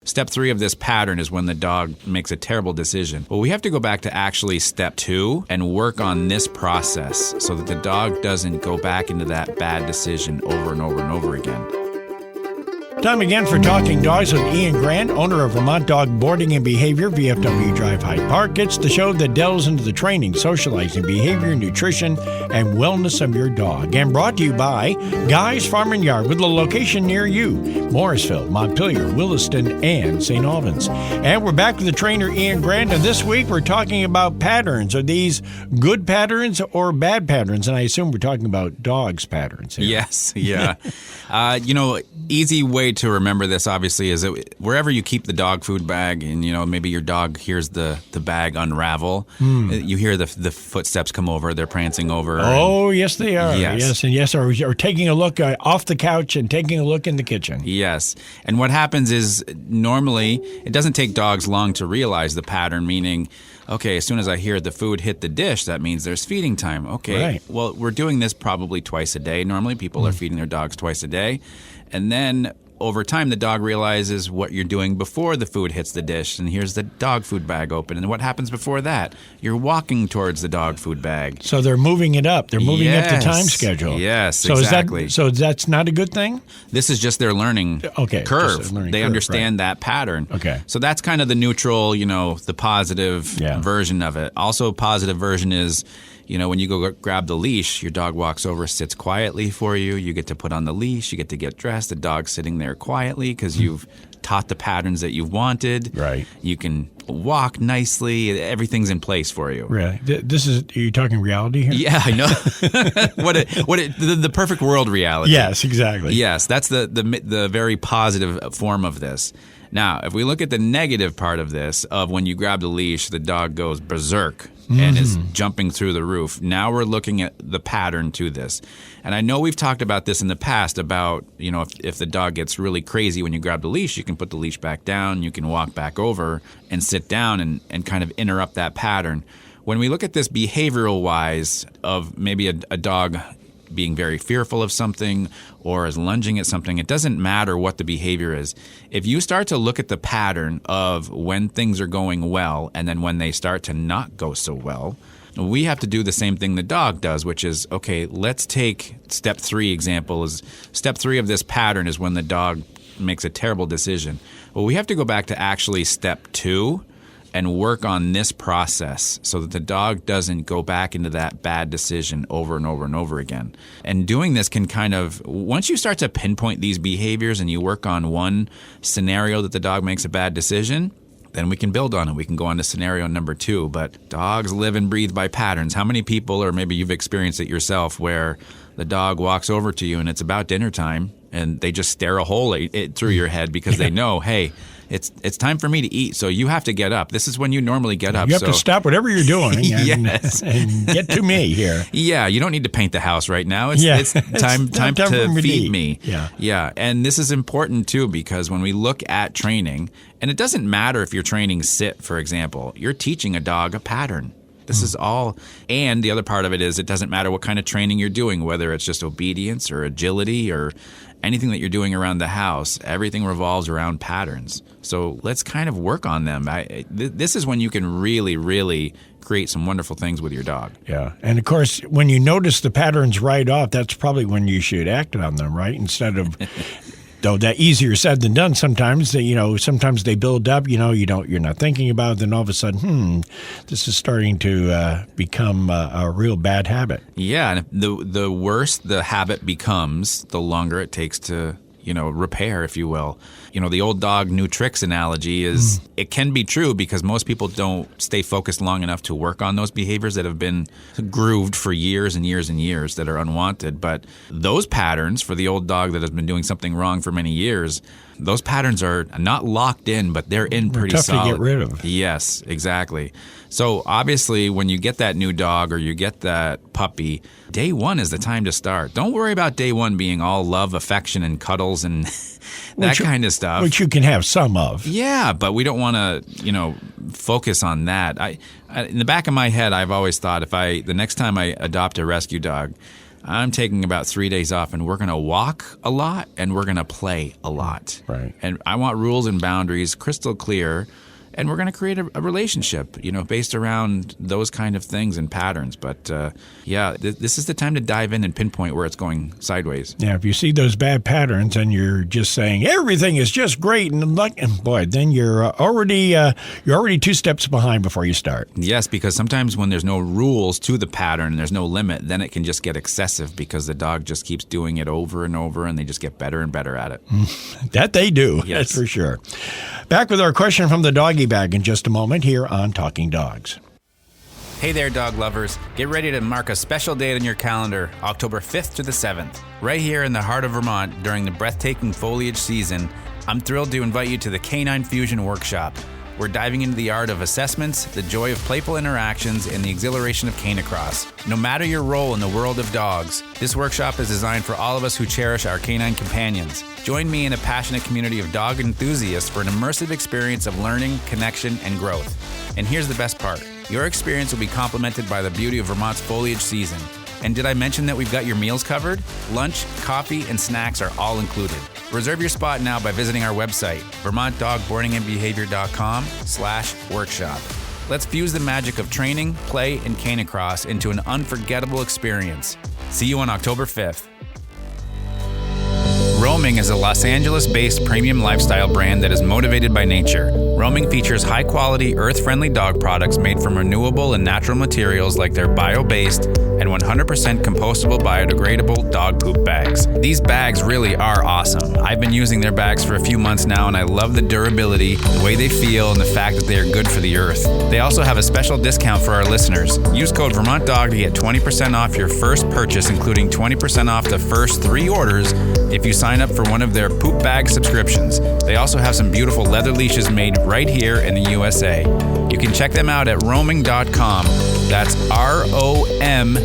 Step 3 of this pattern is when the dog makes a terrible decision. Well, we have to go back to actually step 2 and work on this process so that the dog doesn't go back into that bad decision over and over and over again. Time again for Talking Dogs with Ian Grant, owner of Vermont Dog Boarding and Behavior, VFW Drive Hyde Park. It's the show that delves into the training, socializing, behavior, nutrition, and wellness of your dog. And brought to you by Guy's Farm and Yard, with a location near you: Morrisville, Montpelier, Williston, and St. Albans. And we're back with the trainer, Ian Grant, and this week we're talking about patterns. Are these good patterns or bad patterns? And I assume we're talking about dogs' patterns here. Yes, yeah. Easy way to remember this, obviously, is that wherever you keep the dog food bag and, maybe your dog hears the bag unravel, you hear the footsteps come over, they're prancing over. Oh, yes, they are. Yes. Yes, or taking a look off the couch and taking a look in the kitchen. Yes. And what happens is normally it doesn't take dogs long to realize the pattern, meaning, okay, as soon as I hear the food hit the dish, that means there's feeding time. Okay, right. Well, we're doing this probably twice a day. Normally people are feeding their dogs twice a day. And then over time, the dog realizes what you're doing before the food hits the dish, and here's the dog food bag open. And what happens before that? You're walking towards the dog food bag. So they're moving it up. They're moving up the time schedule. Yes, exactly. So that's not a good thing? This is just their learning curve. They understand that pattern. Okay. So that's kind of the neutral, the positive version of it. Also, a positive version is, when you go grab the leash, your dog walks over, sits quietly for you. You get to put on the leash. You get to get dressed. The dog's sitting there quietly because you've taught the patterns that you've wanted. Right. You can walk nicely. Everything's in place for you. Really? Are you talking reality here? Yeah, I know. The perfect world reality. Yes, exactly. Yes, that's the very positive form of this. Now, if we look at the negative part of this, of when you grab the leash, the dog goes berserk and is jumping through the roof. Now we're looking at the pattern to this. And I know we've talked about this in the past about, if the dog gets really crazy when you grab the leash, you can put the leash back down, you can walk back over and sit down and kind of interrupt that pattern. When we look at this behavioral-wise of maybe a dog being very fearful of something or is lunging at something, it doesn't matter what the behavior is. If you start to look at the pattern of when things are going well and then when they start to not go so well, we have to do the same thing the dog does, which is, okay, let's take step 3 example. Step 3 of this pattern is when the dog makes a terrible decision. Well, we have to go back to actually step 2 and work on this process so that the dog doesn't go back into that bad decision over and over and over again. And doing this can kind of, once you start to pinpoint these behaviors and you work on one scenario that the dog makes a bad decision, then we can build on it. We can go on to scenario number 2. But dogs live and breathe by patterns. How many people, or maybe you've experienced it yourself, where the dog walks over to you and it's about dinner time and they just stare a hole through your head because they know, hey, it's time for me to eat, so you have to get up. This is when you normally get up. You have to stop whatever you're doing yes. and get to me here. Yeah, you don't need to paint the house right now. It's time to feed me. Yeah, and this is important too, because when we look at training, and it doesn't matter if you're training sit, for example, you're teaching a dog a pattern. This is all, and the other part of it is it doesn't matter what kind of training you're doing, whether it's just obedience or agility or anything that you're doing around the house. Everything revolves around patterns. So let's kind of work on them. This is when you can really, really create some wonderful things with your dog. Yeah. And of course, when you notice the patterns right off, that's probably when you should act on them, right? Instead of... Though that easier said than done sometimes. Sometimes they build up. You're not thinking about it. Then all of a sudden, this is starting to become a real bad habit. Yeah, and the worse the habit becomes, the longer it takes to repair, if you will. The old dog, new tricks analogy is, it can be true because most people don't stay focused long enough to work on those behaviors that have been grooved for years and years and years that are unwanted. But those patterns for the old dog that has been doing something wrong for many years, those patterns are not locked in, but they're in pretty tough solid. To get rid of. Yes, exactly. So obviously, when you get that new dog or you get that puppy, day 1 is the time to start. Don't worry about day 1 being all love, affection, and cuddles and kind of stuff. Which you can have some of. Yeah, but we don't want to, focus on that. In the back of my head, I've always thought the next time I adopt a rescue dog, I'm taking about 3 days off, and we're going to walk a lot, and we're going to play a lot. Right. And I want rules and boundaries crystal clear, and we're going to create a relationship, based around those kind of things and patterns. But, this is the time to dive in and pinpoint where it's going sideways. Yeah, if you see those bad patterns and you're just saying everything is just great and boy, then you're already 2 steps behind before you start. Yes, because sometimes when there's no rules to the pattern and there's no limit, then it can just get excessive because the dog just keeps doing it over and over, and they just get better and better at it. That they do, yes. That's for sure. Back with our question from the doggy bag in just a moment here on Talking Dogs. Hey there, dog lovers. Get ready to mark a special date on your calendar, October 5th to the 7th. Right here in the heart of Vermont during the breathtaking foliage season, I'm thrilled to invite you to the Canine Fusion Workshop. We're diving into the art of assessments, the joy of playful interactions, and the exhilaration of canicross. No matter your role in the world of dogs, this workshop is designed for all of us who cherish our canine companions. Join me in a passionate community of dog enthusiasts for an immersive experience of learning, connection, and growth. And here's the best part. Your experience will be complemented by the beauty of Vermont's foliage season. And did I mention that we've got your meals covered? Lunch, coffee, and snacks are all included. Reserve your spot now by visiting our website, vermontdogboardingandbehavior.com/workshop. Let's fuse the magic of training, play, and canicross into an unforgettable experience. See you on October 5th. Roaming is a Los Angeles-based premium lifestyle brand that is motivated by nature. Roaming features high-quality, earth-friendly dog products made from renewable and natural materials like their bio-based and 100% compostable biodegradable dog poop bags. These bags really are awesome. I've been using their bags for a few months now, and I love the durability, the way they feel, and the fact that they are good for the earth. They also have a special discount for our listeners. Use code VermontDog to get 20% off your first purchase, including 20% off the first 3 orders if you sign up for one of their poop bag subscriptions. They also have some beautiful leather leashes made right here in the USA. You can check them out at roaming.com. That's ROMNG.com.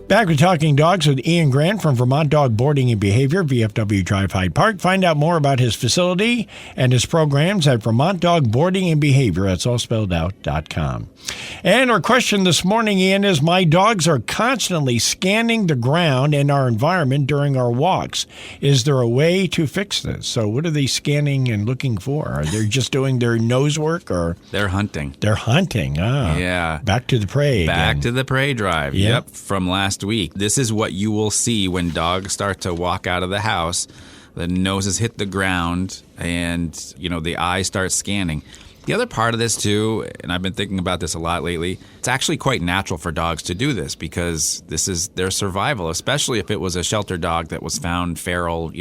Back with Talking Dogs with Ian Grant from Vermont Dog Boarding and Behavior, VFW Drive Hyde Park. Find out more about his facility and his programs at Vermont Dog Boarding and Behavior. That's all spelled out.com. And our question this morning, Ian, is my dogs are constantly scanning the ground and our environment during our walks. Is there a way to fix this? So what are they scanning and looking for? Are they just doing their nose work or? They're hunting. They're hunting. Ah, yeah. Back to the prey. Back to the prey drive. Yep. From last week. This is what you will see when dogs start to walk out of the house. The noses hit the ground and, the eyes start scanning. The other part of this, too, and I've been thinking about this a lot lately, it's actually quite natural for dogs to do this because this is their survival, especially if it was a shelter dog that was found feral,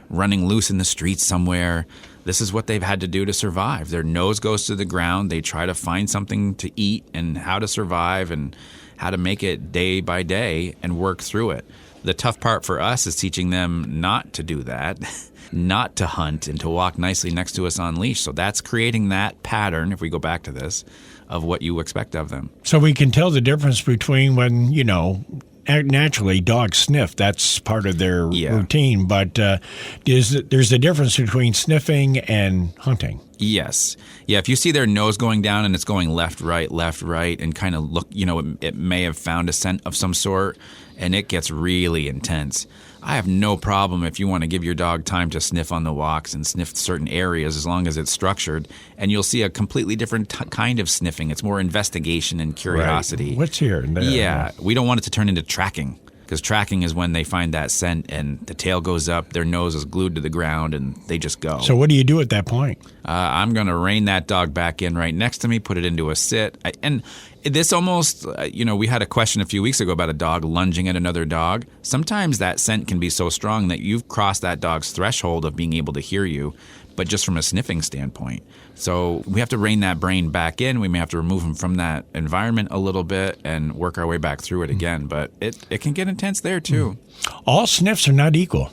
running loose in the streets somewhere. This is what they've had to do to survive. Their nose goes to the ground. They try to find something to eat and how to survive and how to make it day by day and work through it. The tough part for us is teaching them not to do that, not to hunt and to walk nicely next to us on leash. So that's creating that pattern, if we go back to this, of what you expect of them. So we can tell the difference between when, naturally dogs sniff. That's part of their routine. But there's a difference between sniffing and hunting. Yes. Yeah, if you see their nose going down and it's going left, right, and kind of look, it may have found a scent of some sort, and it gets really intense. I have no problem if you want to give your dog time to sniff on the walks and sniff certain areas as long as it's structured, and you'll see a completely different kind of sniffing. It's more investigation and curiosity. Right. What's here and there? Yeah. We don't want it to turn into tracking. Because tracking is when they find that scent and the tail goes up, their nose is glued to the ground, and they just go. So what do you do at that point? I'm going to rein that dog back in right next to me, put it into a sit. And this almost, we had a question a few weeks ago about a dog lunging at another dog. Sometimes that scent can be so strong that you've crossed that dog's threshold of being able to hear you, but just from a sniffing standpoint. So we have to rein that brain back in. We may have to remove him from that environment a little bit and work our way back through it again. But it can get intense there, too. All sniffs are not equal.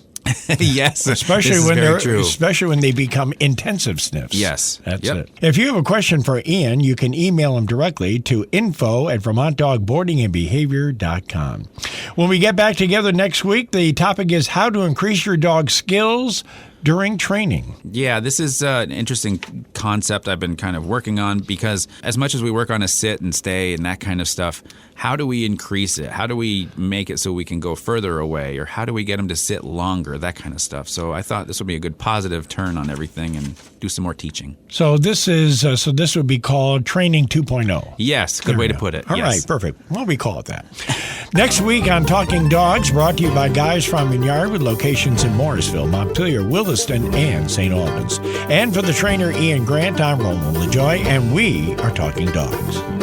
Yes, especially when they become intensive sniffs. Yes, that's it. If you have a question for Ian, you can email him directly to info@vermontdogboardingandbehavior.com. When we get back together next week, the topic is how to increase your dog's skills during training. Yeah, this is an interesting concept I've been kind of working on, because as much as we work on a sit and stay and that kind of stuff, how do we increase it? How do we make it so we can go further away? Or how do we get them to sit longer? That kind of stuff. So I thought this would be a good positive turn on everything and do some more teaching. So this would be called Training 2.0. Yes, good way to put it. All right, perfect. Well, we call it that. Next week on Talking Dogs, brought to you by Guys Farm and Yard with locations in Morrisville, Montpelier, Williston, and St. Albans. And for the trainer Ian Grant, I'm Roland LaJoy, and we are Talking Dogs.